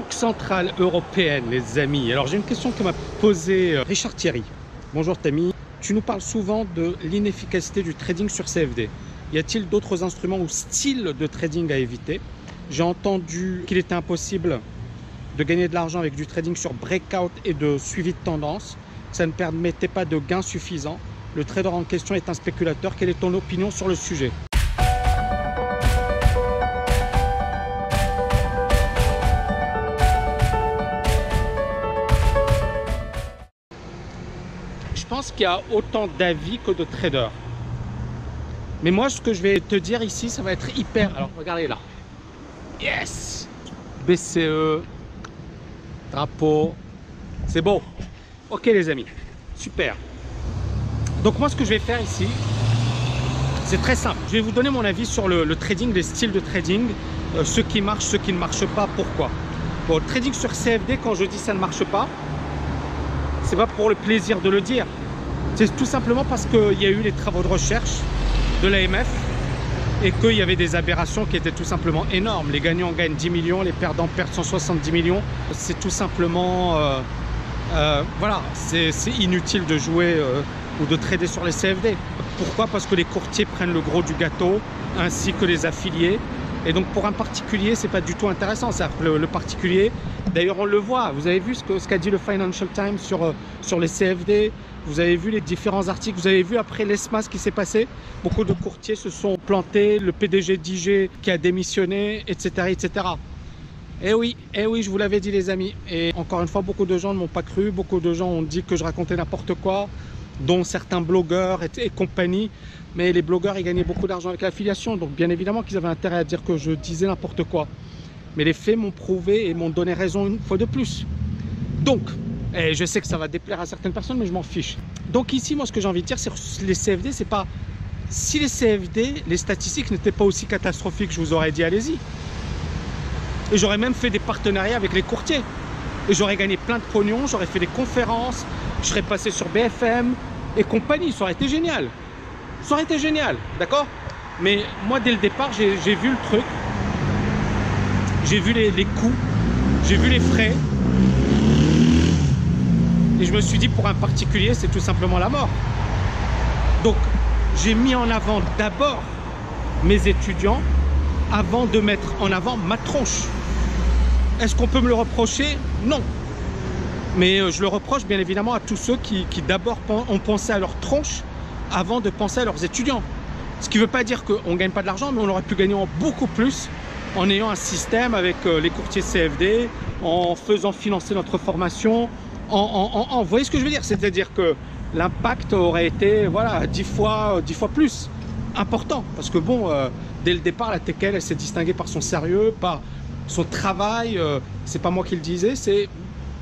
Banque Centrale Européenne, les amis. Alors j'ai une question que m'a posée Richard Thierry. Bonjour Tammy, tu nous parles souvent de l'inefficacité du trading sur CFD. Y a-t-il d'autres instruments ou styles de trading à éviter? J'ai entendu qu'il était impossible de gagner de l'argent avec du trading sur breakout et de suivi de tendance. Ça ne permettait pas de gains suffisants. Le trader en question est un spéculateur. Quelle est ton opinion sur le sujet? Je pense qu'il y a autant d'avis que de traders. Mais moi, ce que je vais te dire ici, ça va être hyper... Alors, regardez là. Yes! BCE, drapeau, c'est beau. Ok les amis, super. Donc moi, ce que je vais faire ici, c'est très simple. Je vais vous donner mon avis sur le trading, les styles de trading, ceux qui marchent, ceux qui ne marchent pas, pourquoi. Bon, le trading sur CFD, quand je dis ça ne marche pas, c'est pas pour le plaisir de le dire. C'est tout simplement parce qu'il y a eu les travaux de recherche de l'AMF et qu'il y avait des aberrations qui étaient tout simplement énormes. Les gagnants gagnent 10 millions, les perdants perdent 170 millions. C'est tout simplement... voilà, c'est inutile de jouer ou de trader sur les CFD. Pourquoi? Parce que les courtiers prennent le gros du gâteau, ainsi que les affiliés. Et donc pour un particulier, c'est pas du tout intéressant. Le particulier, d'ailleurs on le voit, vous avez vu ce qu'a dit le Financial Times sur les CFD, vous avez vu les différents articles, vous avez vu après l'ESMA ce qui s'est passé. Beaucoup de courtiers se sont plantés, le PDG d'IG qui a démissionné, etc. etc. Eh oui, je vous l'avais dit les amis. Et encore une fois, beaucoup de gens ne m'ont pas cru, beaucoup de gens ont dit que je racontais n'importe quoi, dont certains blogueurs et compagnie. Mais les blogueurs, ils gagnaient beaucoup d'argent avec l'affiliation, donc bien évidemment qu'ils avaient intérêt à dire que je disais n'importe quoi. Mais les faits m'ont prouvé et m'ont donné raison une fois de plus. Donc, et je sais que ça va déplaire à certaines personnes, mais je m'en fiche. Donc ici, moi, ce que j'ai envie de dire, c'est que les CFD, c'est pas... Si les CFD, les statistiques n'étaient pas aussi catastrophiques, je vous aurais dit, allez-y. Et j'aurais même fait des partenariats avec les courtiers. Et j'aurais gagné plein de pognon, j'aurais fait des conférences, je serais passé sur BFM et compagnie, ça aurait été génial. Ça aurait été génial, d'accord? Mais moi, dès le départ, j'ai vu le truc. J'ai vu les coûts, j'ai vu les frais. Et je me suis dit, pour un particulier, c'est tout simplement la mort. Donc, j'ai mis en avant d'abord mes étudiants avant de mettre en avant ma tronche. Est-ce qu'on peut me le reprocher? Non. Mais je le reproche bien évidemment à tous ceux qui d'abord ont pensé à leur tronche avant de penser à leurs étudiants. Ce qui ne veut pas dire qu'on ne gagne pas de l'argent, mais on aurait pu gagner beaucoup plus en ayant un système avec les courtiers CFD, en faisant financer notre formation, vous voyez ce que je veux dire? C'est-à-dire que l'impact aurait été voilà, 10 fois plus important. Parce que bon, dès le départ, la TKL, elle s'est distinguée par son sérieux, par son travail. C'est pas moi qui le disais, c'est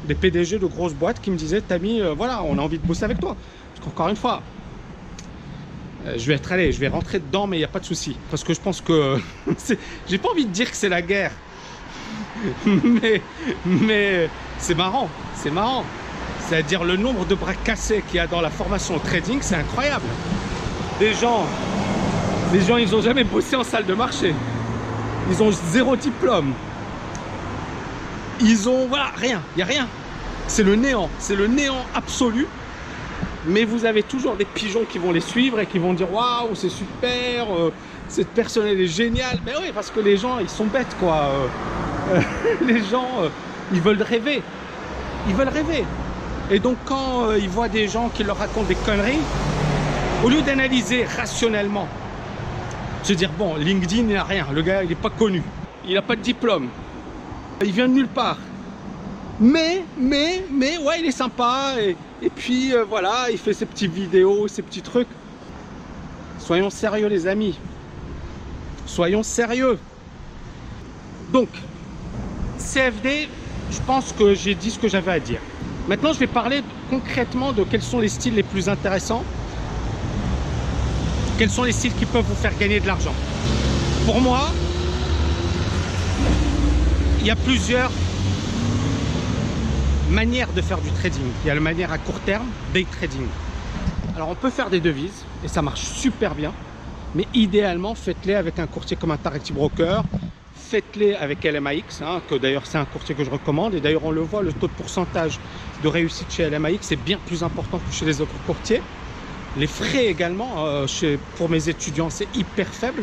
des PDG de grosses boîtes qui me disaient, Tammy, voilà, on a envie de bosser avec toi. Parce qu'encore une fois, je vais rentrer dedans, mais il n'y a pas de souci. Parce que je pense que... J'ai pas envie de dire que c'est la guerre. mais c'est marrant, c'est marrant. C'est-à-dire le nombre de bras cassés qu'il y a dans la formation au trading, c'est incroyable. Les gens, ils n'ont jamais bossé en salle de marché. Ils ont 0 diplôme. Ils ont, voilà, rien, il n'y a rien. C'est le néant absolu. Mais vous avez toujours des pigeons qui vont les suivre et qui vont dire waouh, c'est super, cette personne elle est géniale. Mais oui, parce que les gens, ils sont bêtes quoi. Les gens, ils veulent rêver. Ils veulent rêver. Et donc quand ils voient des gens qui leur racontent des conneries, au lieu d'analyser rationnellement, se dire bon, LinkedIn, il n'a rien, le gars, il n'est pas connu, il n'a pas de diplôme, il vient de nulle part. Mais, ouais, il est sympa, et puis voilà, il fait ses petites vidéos, ses petits trucs. Soyons sérieux les amis, soyons sérieux. Donc, CFD, je pense que j'ai dit ce que j'avais à dire. Maintenant, je vais parler concrètement de quels sont les styles les plus intéressants. Quels sont les styles qui peuvent vous faire gagner de l'argent. Pour moi, il y a plusieurs manière de faire du trading. Il y a la manière à court terme, day trading. Alors on peut faire des devises et ça marche super bien, mais idéalement faites-les avec un courtier comme Interactive Broker, faites-les avec LMAX, hein, que d'ailleurs c'est un courtier que je recommande. Et d'ailleurs on le voit, le taux de pourcentage de réussite chez LMAX est bien plus important que chez les autres courtiers. Les frais également, pour mes étudiants, c'est hyper faible.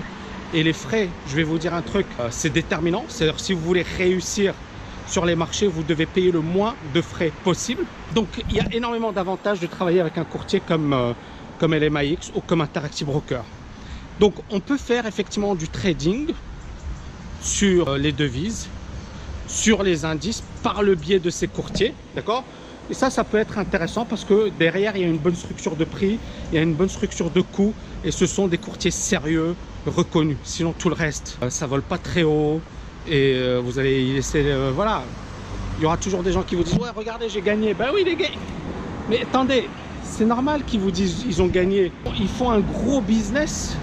Et les frais, je vais vous dire un truc, c'est déterminant. C'est-à-dire si vous voulez réussir sur les marchés, vous devez payer le moins de frais possible. Donc il y a énormément d'avantages de travailler avec un courtier comme LMAX ou comme Interactive Broker. Donc on peut faire effectivement du trading sur les devises, sur les indices par le biais de ces courtiers, d'accord? Et ça peut être intéressant parce que derrière il y a une bonne structure de prix, il y a une bonne structure de coûts et ce sont des courtiers sérieux, reconnus. Sinon tout le reste, ça vole pas très haut et vous allez y laisser, voilà. Il y aura toujours des gens qui vous disent ouais regardez j'ai gagné, ben oui les gars, mais attendez, c'est normal qu'ils vous disent ils ont gagné. Ils font un gros business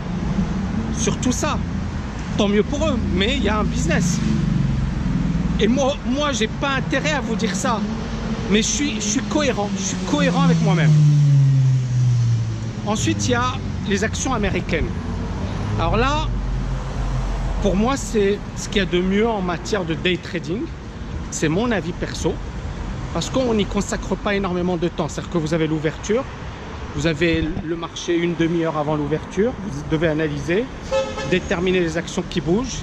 sur tout ça, tant mieux pour eux, mais il y a un business. Et moi j'ai pas intérêt à vous dire ça, mais je suis cohérent avec moi-même. Ensuite il y a les actions américaines. Alors là, pour moi c'est ce qu'il y a de mieux en matière de day trading. C'est mon avis perso, parce qu'on n'y consacre pas énormément de temps. C'est-à-dire que vous avez l'ouverture, vous avez le marché une demi-heure avant l'ouverture, vous devez analyser, déterminer les actions qui bougent,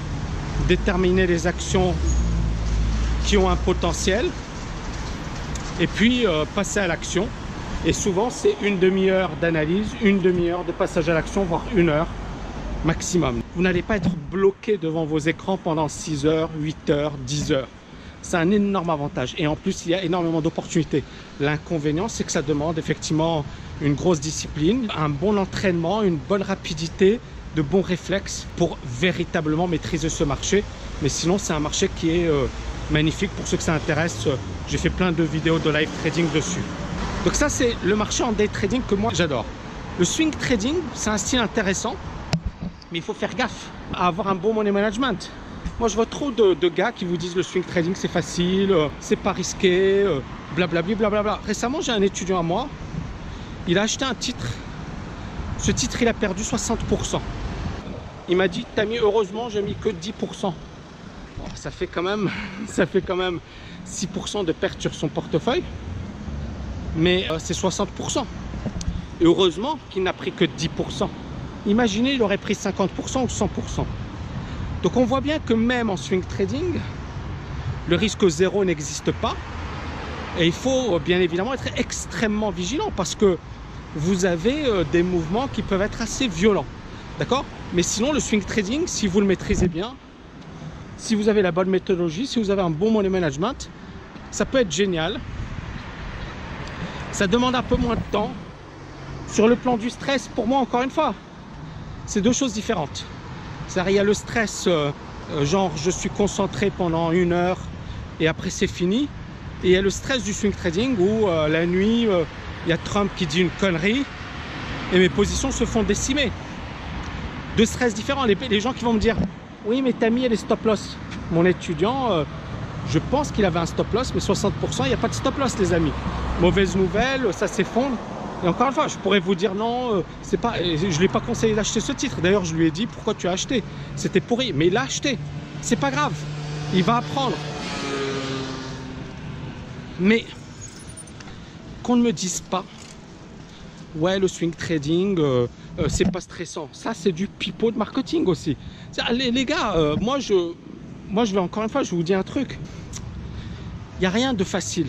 déterminer les actions qui ont un potentiel, et puis passer à l'action. Et souvent c'est une demi-heure d'analyse, une demi-heure de passage à l'action, voire une heure maximum. Vous n'allez pas être bloqué devant vos écrans pendant 6 heures, 8 heures, 10 heures. C'est un énorme avantage et en plus il y a énormément d'opportunités. L'inconvénient c'est que ça demande effectivement une grosse discipline, un bon entraînement, une bonne rapidité, de bons réflexes pour véritablement maîtriser ce marché. Mais sinon c'est un marché qui est magnifique pour ceux que ça intéresse. J'ai fait plein de vidéos de live trading dessus. Donc ça c'est le marché en day trading que moi j'adore. Le swing trading c'est un style intéressant, mais il faut faire gaffe à avoir un bon money management. Moi je vois trop de gars qui vous disent le swing trading c'est facile, c'est pas risqué, blablabla, blablabla. Récemment j'ai un étudiant à moi, il a acheté un titre, ce titre il a perdu 60%. Il m'a dit t'as mis, heureusement j'ai mis que 10%. Bon, ça fait quand même 6% de perte sur son portefeuille, mais c'est 60%. Et heureusement qu'il n'a pris que 10%. Imaginez il aurait pris 50% ou 100%. Donc on voit bien que même en swing trading, le risque zéro n'existe pas. Et il faut bien évidemment être extrêmement vigilant parce que vous avez des mouvements qui peuvent être assez violents. D'accord? Mais sinon le swing trading, si vous le maîtrisez bien, si vous avez la bonne méthodologie, si vous avez un bon money management, ça peut être génial. Ça demande un peu moins de temps. Sur le plan du stress, pour moi encore une fois, c'est deux choses différentes. C'est-à-dire il y a le stress, genre je suis concentré pendant une heure et après c'est fini. Et il y a le stress du swing trading où la nuit, il y a Trump qui dit une connerie et mes positions se font décimer. Deux stress différents. Les gens qui vont me dire « Oui, mais t'as mis les stop loss ». Mon étudiant, je pense qu'il avait un stop loss, mais 60%, il n'y a pas de stop loss les amis. Mauvaise nouvelle, ça s'effondre. Et encore une fois, je pourrais vous dire non, c'est pas, je ne l'ai pas conseillé d'acheter ce titre. D'ailleurs, je lui ai dit pourquoi tu as acheté. C'était pourri, mais il l'a acheté. C'est pas grave, il va apprendre. Mais qu'on ne me dise pas, ouais, le swing trading, c'est pas stressant. Ça, c'est du pipeau de marketing aussi. Les gars, moi, je vais encore une fois, je vous dis un truc. Il n'y a rien de facile.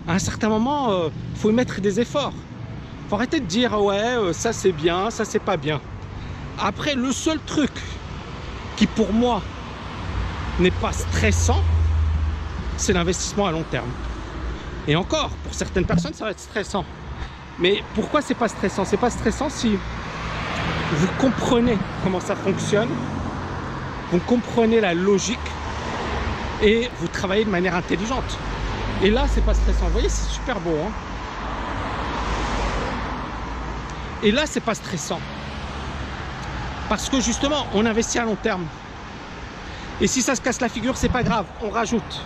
À un certain moment, il faut y mettre des efforts. Il faut arrêter de dire ouais, ça c'est bien, ça c'est pas bien. Après, le seul truc qui pour moi n'est pas stressant, c'est l'investissement à long terme. Et encore, pour certaines personnes, ça va être stressant. Mais pourquoi c'est pas stressant? C'est pas stressant si vous comprenez comment ça fonctionne, vous comprenez la logique et vous travaillez de manière intelligente. Et là, c'est pas stressant. Vous voyez, c'est super beau. Hein, et là, c'est pas stressant. Parce que justement, on investit à long terme. Et si ça se casse la figure, c'est pas grave. On rajoute.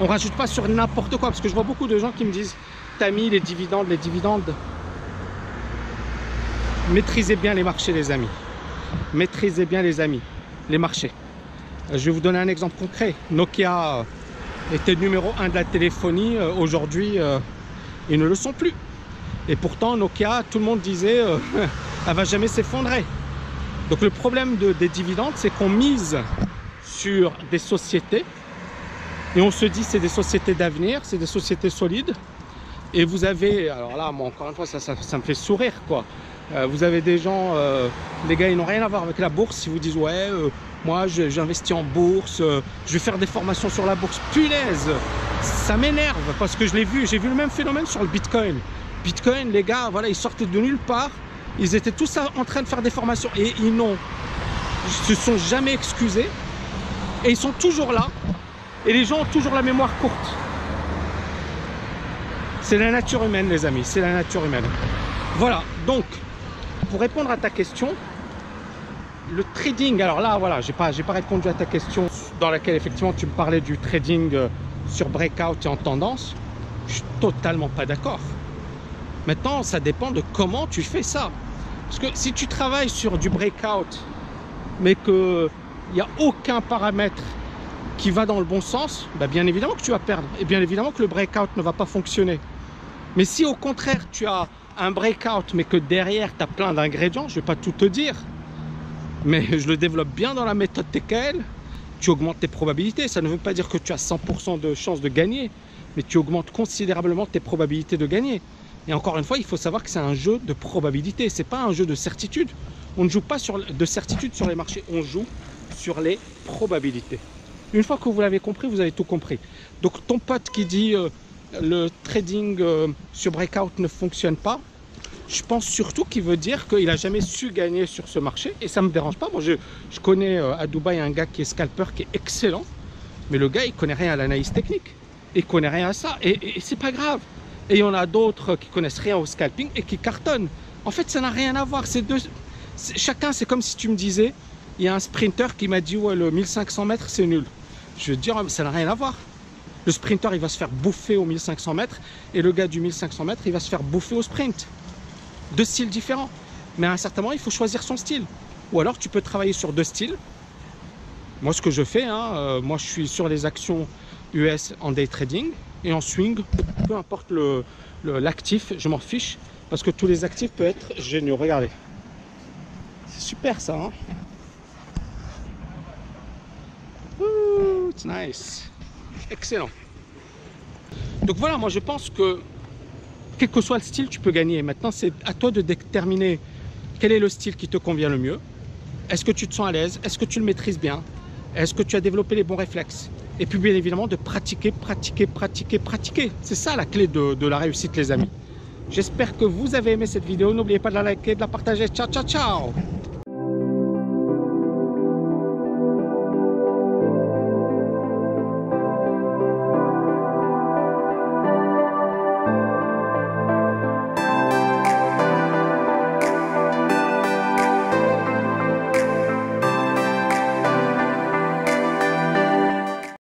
On rajoute pas sur n'importe quoi. Parce que je vois beaucoup de gens qui me disent t'as mis les dividendes, les dividendes. Maîtrisez bien les marchés, les amis. Maîtrisez bien les amis. les marchés. Je vais vous donner un exemple concret. Nokia était numéro 1 de la téléphonie. Aujourd'hui, ils ne le sont plus. Et pourtant, Nokia, tout le monde disait elle va jamais s'effondrer. Donc le problème des dividendes, c'est qu'on mise sur des sociétés et on se dit c'est des sociétés d'avenir, c'est des sociétés solides. Et vous avez, alors là, moi encore une fois, ça me fait sourire quoi. Vous avez des gens, les gars, ils n'ont rien à voir avec la bourse. Ils vous disent ouais, moi j'investis en bourse, je vais faire des formations sur la bourse. Punaise, ça m'énerve parce que je l'ai vu, j'ai vu le même phénomène sur le Bitcoin. Bitcoin, les gars, voilà, ils sortaient de nulle part. Ils étaient tous en train de faire des formations et ils se sont jamais excusés. Et ils sont toujours là. Et les gens ont toujours la mémoire courte. C'est la nature humaine, les amis. C'est la nature humaine. Voilà. Donc, pour répondre à ta question, le trading. Alors là, voilà, j'ai pas répondu à ta question dans laquelle effectivement tu me parlais du trading sur breakout et en tendance. Je suis totalement pas d'accord. Maintenant, ça dépend de comment tu fais ça. Parce que si tu travailles sur du breakout, mais qu'il n'y a aucun paramètre qui va dans le bon sens, bah bien évidemment que tu vas perdre. Et bien évidemment que le breakout ne va pas fonctionner. Mais si au contraire, tu as un breakout, mais que derrière, tu as plein d'ingrédients, je ne vais pas tout te dire, mais je le développe bien dans la méthode TKL, tu augmentes tes probabilités. Ça ne veut pas dire que tu as 100% de chance de gagner, mais tu augmentes considérablement tes probabilités de gagner. Et encore une fois, il faut savoir que c'est un jeu de probabilité, c'est pas un jeu de certitude. On ne joue pas de certitude sur les marchés, on joue sur les probabilités. Une fois que vous l'avez compris, vous avez tout compris. Donc ton pote qui dit le trading sur breakout ne fonctionne pas, je pense surtout qu'il veut dire qu'il n'a jamais su gagner sur ce marché. Et ça ne me dérange pas. Moi, je connais à Dubaï un gars qui est scalper, qui est excellent. Mais le gars, il ne connaît rien à l'analyse technique. Il ne connaît rien à ça. Et c'est pas grave. Et il y en a d'autres qui connaissent rien au scalping et qui cartonnent. En fait, ça n'a rien à voir. Chacun, c'est comme si tu me disais, il y a un sprinter qui m'a dit ouais, le 1500 mètres, c'est nul. Je veux dire, ça n'a rien à voir. Le sprinter, il va se faire bouffer au 1500 mètres et le gars du 1500 mètres, il va se faire bouffer au sprint. Deux styles différents. Mais à un certain moment, il faut choisir son style. Ou alors, tu peux travailler sur deux styles. Moi, ce que je fais, moi, je suis sur les actions US en day trading et en swing, peu importe l'actif, je m'en fiche parce que tous les actifs peuvent être géniaux. Regardez. C'est super ça, hein? Ouh, it's nice. Excellent. Donc voilà, moi je pense que quel que soit le style, tu peux gagner. Maintenant, c'est à toi de déterminer quel est le style qui te convient le mieux. Est-ce que tu te sens à l'aise? Est-ce que tu le maîtrises bien? Est-ce que tu as développé les bons réflexes? Et puis bien évidemment de pratiquer, pratiquer, pratiquer, pratiquer. C'est ça la clé de la réussite, les amis. J'espère que vous avez aimé cette vidéo. N'oubliez pas de la liker, de la partager. Ciao, ciao, ciao!